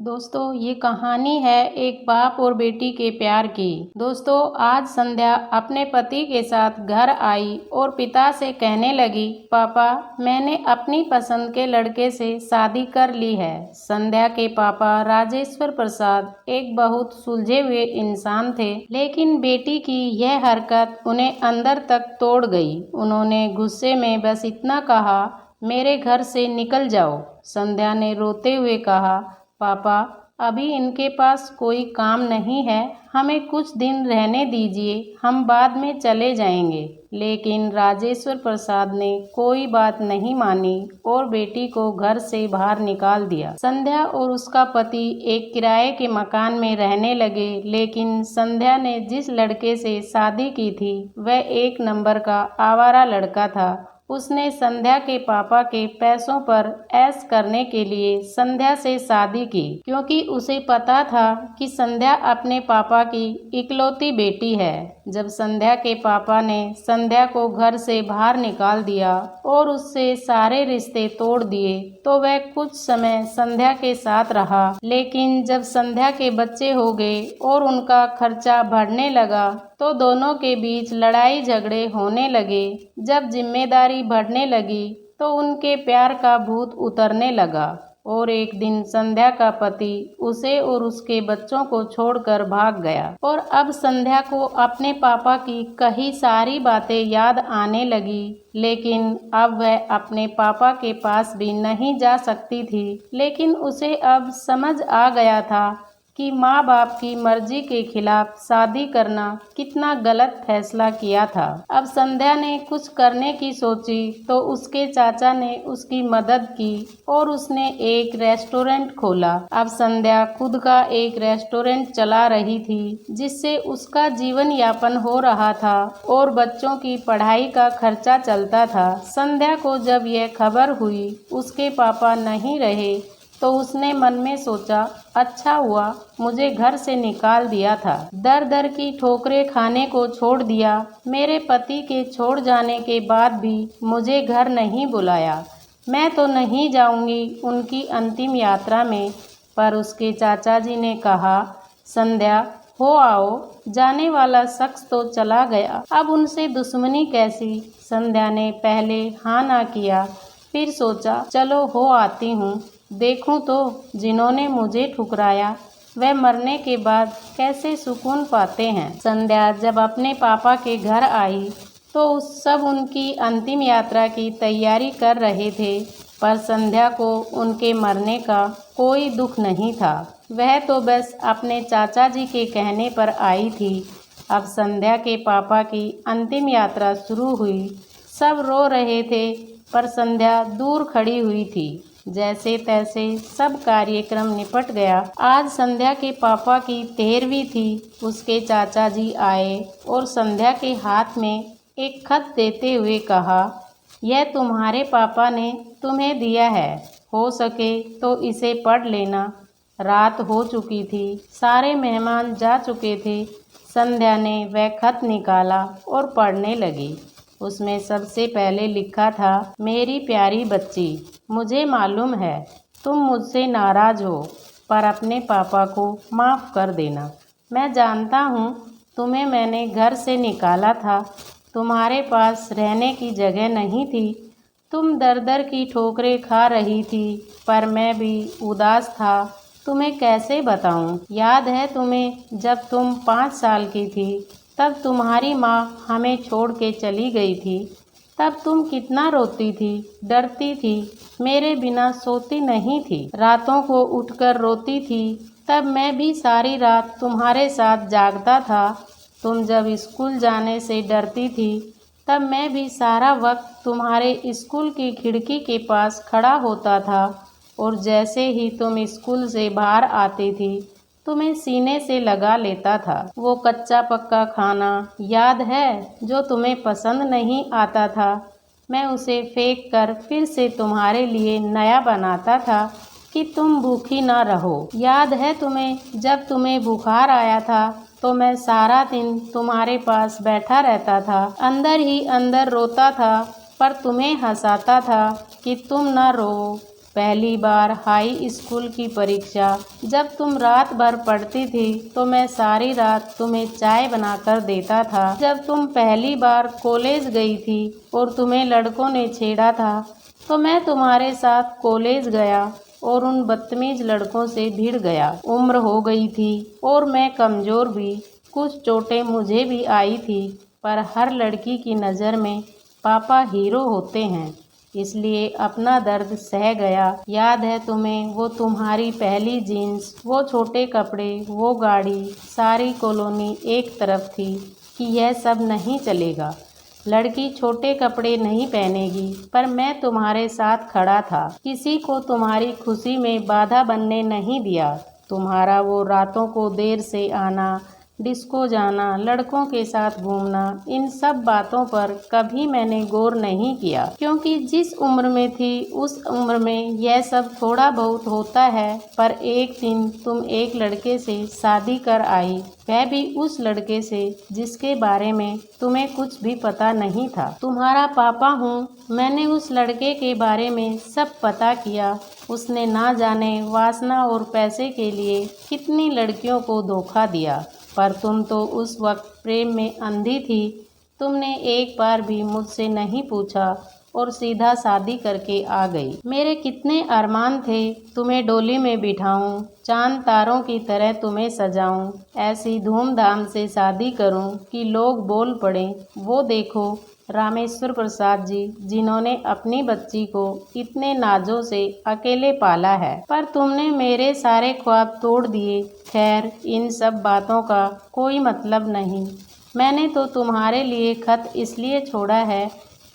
दोस्तों ये कहानी है एक बाप और बेटी के प्यार की। दोस्तों आज संध्या अपने पति के साथ घर आई और पिता से कहने लगी, पापा मैंने अपनी पसंद के लड़के से शादी कर ली है। संध्या के पापा राजेश्वर प्रसाद एक बहुत सुलझे हुए इंसान थे, लेकिन बेटी की यह हरकत उन्हें अंदर तक तोड़ गई। उन्होंने गुस्से में बस इतना कहा, मेरे घर से निकल जाओ। संध्या ने रोते हुए कहा, पापा अभी इनके पास कोई काम नहीं है, हमें कुछ दिन रहने दीजिए, हम बाद में चले जाएंगे। लेकिन राजेश्वर प्रसाद ने कोई बात नहीं मानी और बेटी को घर से बाहर निकाल दिया। संध्या और उसका पति एक किराए के मकान में रहने लगे, लेकिन संध्या ने जिस लड़के से शादी की थी वह एक नंबर का आवारा लड़का था। उसने संध्या के पापा के पैसों पर ऐश करने के लिए संध्या से शादी की, क्योंकि उसे पता था कि संध्या अपने पापा की इकलौती बेटी है। जब संध्या के पापा ने संध्या को घर से बाहर निकाल दिया और उससे सारे रिश्ते तोड़ दिए, तो वह कुछ समय संध्या के साथ रहा। लेकिन जब संध्या के बच्चे हो गए और उनका खर्चा बढ़ने लगा, तो दोनों के बीच लड़ाई झगड़े होने लगे। जब जिम्मेदारी बढ़ने लगी, तो उनके प्यार का भूत उतरने लगा और एक दिन संध्या का पति उसे और उसके बच्चों को छोड़कर भाग गया। और अब संध्या को अपने पापा की कही सारी बातें याद आने लगी, लेकिन अब वह अपने पापा के पास भी नहीं जा सकती थी। लेकिन उसे अब समझ आ गया था कि माँ बाप की मर्जी के खिलाफ शादी करना कितना गलत फैसला किया था। अब संध्या ने कुछ करने की सोची तो उसके चाचा ने उसकी मदद की और उसने एक रेस्टोरेंट खोला। अब संध्या खुद का एक रेस्टोरेंट चला रही थी, जिससे उसका जीवन यापन हो रहा था और बच्चों की पढ़ाई का खर्चा चलता था। संध्या को जब यह खबर हुई उसके पापा नहीं रहे, तो उसने मन में सोचा, अच्छा हुआ मुझे घर से निकाल दिया था। दर दर की ठोकरें खाने को छोड़ दिया। मेरे पति के छोड़ जाने के बाद भी मुझे घर नहीं बुलाया। मैं तो नहीं जाऊंगी उनकी अंतिम यात्रा में। पर उसके चाचा जी ने कहा, संध्या हो आओ, जाने वाला शख्स तो चला गया, अब उनसे दुश्मनी कैसी। संध्या ने पहले हाँ ना किया, फिर सोचा चलो हो आती हूँ, देखूं तो जिन्होंने मुझे ठुकराया वह मरने के बाद कैसे सुकून पाते हैं। संध्या जब अपने पापा के घर आई तो सब उनकी अंतिम यात्रा की तैयारी कर रहे थे, पर संध्या को उनके मरने का कोई दुख नहीं था। वह तो बस अपने चाचा जी के कहने पर आई थी। अब संध्या के पापा की अंतिम यात्रा शुरू हुई। सब रो रहे थे, पर संध्या दूर खड़ी हुई थी। जैसे तैसे सब कार्यक्रम निपट गया। आज संध्या के पापा की 13वीं थी। उसके चाचा जी आए और संध्या के हाथ में एक खत देते हुए कहा, यह तुम्हारे पापा ने तुम्हें दिया है, हो सके तो इसे पढ़ लेना। रात हो चुकी थी, सारे मेहमान जा चुके थे। संध्या ने वह खत निकाला और पढ़ने लगी। उसमें सबसे पहले लिखा था, मेरी प्यारी बच्ची, मुझे मालूम है तुम मुझसे नाराज़ हो, पर अपने पापा को माफ़ कर देना। मैं जानता हूँ तुम्हें मैंने घर से निकाला था, तुम्हारे पास रहने की जगह नहीं थी, तुम दर दर की ठोकरें खा रही थी, पर मैं भी उदास था। तुम्हें कैसे बताऊँ। याद है तुम्हें जब तुम 5 साल की थी, तब तुम्हारी माँ हमें छोड़ के चली गई थी। तब तुम कितना रोती थी, डरती थी, मेरे बिना सोती नहीं थी, रातों को उठकर रोती थी। तब मैं भी सारी रात तुम्हारे साथ जागता था। तुम जब स्कूल जाने से डरती थी, तब मैं भी सारा वक्त तुम्हारे स्कूल की खिड़की के पास खड़ा होता था और जैसे ही तुम स्कूल से बाहर आती थी, तुम्हें सीने से लगा लेता था। वो कच्चा पक्का खाना याद है जो तुम्हें पसंद नहीं आता था, मैं उसे फेंक कर फिर से तुम्हारे लिए नया बनाता था कि तुम भूखी ना रहो। याद है तुम्हें जब तुम्हें बुखार आया था, तो मैं सारा दिन तुम्हारे पास बैठा रहता था, अंदर ही अंदर रोता था, पर तुम्हें हंसाता था कि तुम ना रो, पहली बार हाई स्कूल की परीक्षा। जब तुम रात भर पढ़ती थी तो मैं सारी रात तुम्हें चाय बनाकर देता था। जब तुम पहली बार कॉलेज गई थी और तुम्हें लड़कों ने छेड़ा था तो मैं तुम्हारे साथ कॉलेज गया और उन बदतमीज लड़कों से भिड़ गया। उम्र हो गई थी और मैं कमज़ोर भी, कुछ चोटें मुझे भी आई थी, पर हर लड़की की नज़र में पापा हीरो होते हैं, इसलिए अपना दर्द सह गया। याद है तुम्हें वो तुम्हारी पहली जीन्स, वो छोटे कपड़े, वो गाड़ी, सारी कॉलोनी एक तरफ थी कि यह सब नहीं चलेगा, लड़की छोटे कपड़े नहीं पहनेगी, पर मैं तुम्हारे साथ खड़ा था। किसी को तुम्हारी खुशी में बाधा बनने नहीं दिया। तुम्हारा वो रातों को देर से आना, डिस्को जाना, लड़कों के साथ घूमना, इन सब बातों पर कभी मैंने गौर नहीं किया, क्योंकि जिस उम्र में थी उस उम्र में यह सब थोड़ा बहुत होता है। पर एक दिन तुम एक लड़के से शादी कर आई, वह भी उस लड़के से जिसके बारे में तुम्हें कुछ भी पता नहीं था। तुम्हारा पापा हूँ, मैंने उस लड़के के बारे में सब पता किया। उसने ना जाने वासना और पैसे के लिए कितनी लड़कियों को धोखा दिया, पर तुम तो उस वक्त प्रेम में अंधी थी। तुमने एक बार भी मुझसे नहीं पूछा और सीधा शादी करके आ गई। मेरे कितने अरमान थे, तुम्हें डोली में बिठाऊं, चांद तारों की तरह तुम्हें सजाऊं, ऐसी धूमधाम से शादी करूं कि लोग बोल पड़ें, वो देखो रामेश्वर प्रसाद जी, जिन्होंने अपनी बच्ची को इतने नाजों से अकेले पाला है। पर तुमने मेरे सारे ख्वाब तोड़ दिए। खैर, इन सब बातों का कोई मतलब नहीं। मैंने तो तुम्हारे लिए खत इसलिए छोड़ा है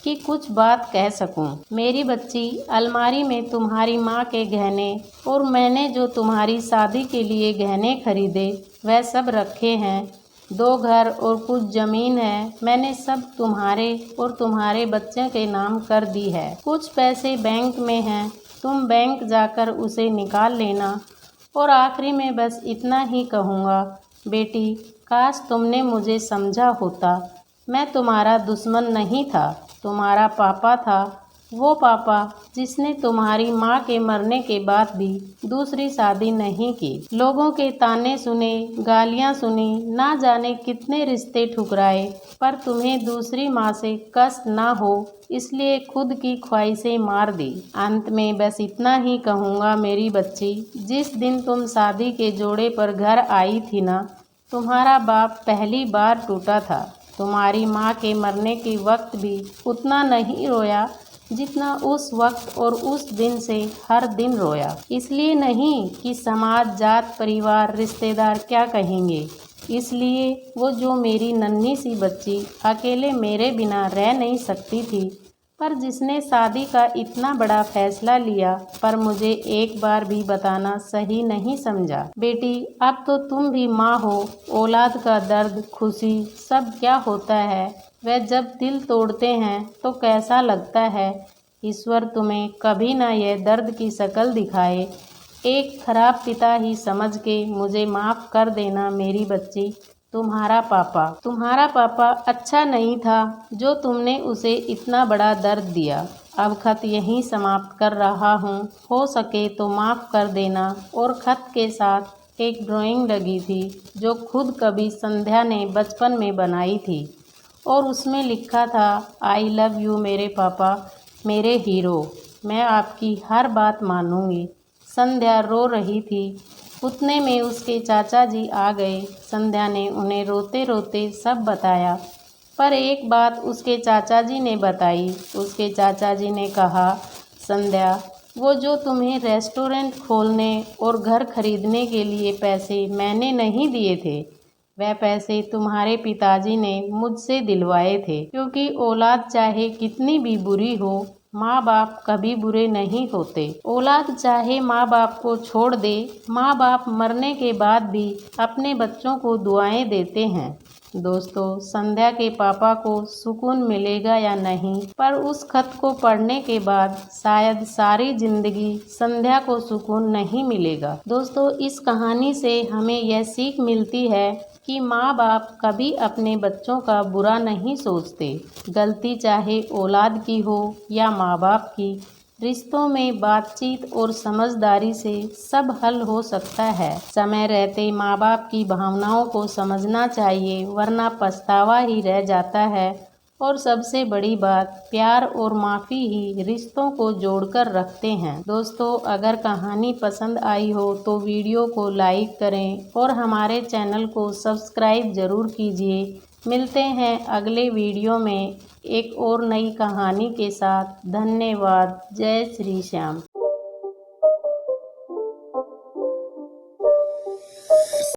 कि कुछ बात कह सकूं। मेरी बच्ची, अलमारी में तुम्हारी माँ के गहने और मैंने जो तुम्हारी शादी के लिए गहने खरीदे वह सब रखे हैं। 2 घर और कुछ ज़मीन है, मैंने सब तुम्हारे और तुम्हारे बच्चे के नाम कर दी है। कुछ पैसे बैंक में हैं, तुम बैंक जाकर उसे निकाल लेना। और आखिरी में बस इतना ही कहूँगा, बेटी, काश तुमने मुझे समझा होता। मैं तुम्हारा दुश्मन नहीं था, तुम्हारा पापा था, वो पापा जिसने तुम्हारी माँ के मरने के बाद भी दूसरी शादी नहीं की। लोगों के ताने सुने, गालियाँ सुनी, ना जाने कितने रिश्ते ठुकराए, पर तुम्हें दूसरी माँ से कष्ट ना हो इसलिए खुद की ख्वाहिशें मार दी। अंत में बस इतना ही कहूँगा मेरी बच्ची, जिस दिन तुम शादी के जोड़े पर घर आई थी ना, तुम्हारा बाप पहली बार टूटा था। तुम्हारी माँ के मरने के वक्त भी उतना नहीं रोया जितना उस वक्त और उस दिन से हर दिन रोया। इसलिए नहीं कि समाज, जात, परिवार, रिश्तेदार क्या कहेंगे, इसलिए वो जो मेरी नन्ही सी बच्ची अकेले मेरे बिना रह नहीं सकती थी, पर जिसने शादी का इतना बड़ा फैसला लिया पर मुझे एक बार भी बताना सही नहीं समझा। बेटी, अब तो तुम भी माँ हो, औलाद का दर्द, खुशी सब क्या होता है, वह जब दिल तोड़ते हैं तो कैसा लगता है। ईश्वर तुम्हें कभी ना यह दर्द की शक्ल दिखाए। एक खराब पिता ही समझ के मुझे माफ़ कर देना मेरी बच्ची। तुम्हारा पापा अच्छा नहीं था जो तुमने उसे इतना बड़ा दर्द दिया। अब खत यहीं समाप्त कर रहा हूँ, हो सके तो माफ़ कर देना। और खत के साथ एक ड्राइंग लगी थी जो खुद कभी संध्या ने बचपन में बनाई थी और उसमें लिखा था, आई लव यू मेरे पापा, मेरे हीरो, मैं आपकी हर बात मानूंगी। संध्या रो रही थी। उतने में उसके चाचा जी आ गए। संध्या ने उन्हें रोते रोते सब बताया, पर एक बात उसके चाचा जी ने बताई। उसके चाचा जी ने कहा, संध्या, वो जो तुम्हें रेस्टोरेंट खोलने और घर खरीदने के लिए पैसे मैंने नहीं दिए थे, वह पैसे तुम्हारे पिताजी ने मुझसे दिलवाए थे, क्योंकि औलाद चाहे कितनी भी बुरी हो, माँ बाप कभी बुरे नहीं होते। औलाद चाहे माँ बाप को छोड़ दे, माँ बाप मरने के बाद भी अपने बच्चों को दुआएं देते हैं। दोस्तों, संध्या के पापा को सुकून मिलेगा या नहीं, पर उस खत को पढ़ने के बाद शायद सारी जिंदगी संध्या को सुकून नहीं मिलेगा। दोस्तों, इस कहानी से हमें यह सीख मिलती है कि माँ बाप कभी अपने बच्चों का बुरा नहीं सोचते। गलती चाहे औलाद की हो या माँ बाप की, रिश्तों में बातचीत और समझदारी से सब हल हो सकता है। समय रहते माँ बाप की भावनाओं को समझना चाहिए, वरना पछतावा ही रह जाता है। और सबसे बड़ी बात, प्यार और माफ़ी ही रिश्तों को जोड़कर रखते हैं। दोस्तों, अगर कहानी पसंद आई हो तो वीडियो को लाइक करें और हमारे चैनल को सब्सक्राइब ज़रूर कीजिए। मिलते हैं अगले वीडियो में एक और नई कहानी के साथ। धन्यवाद। जय श्री श्याम।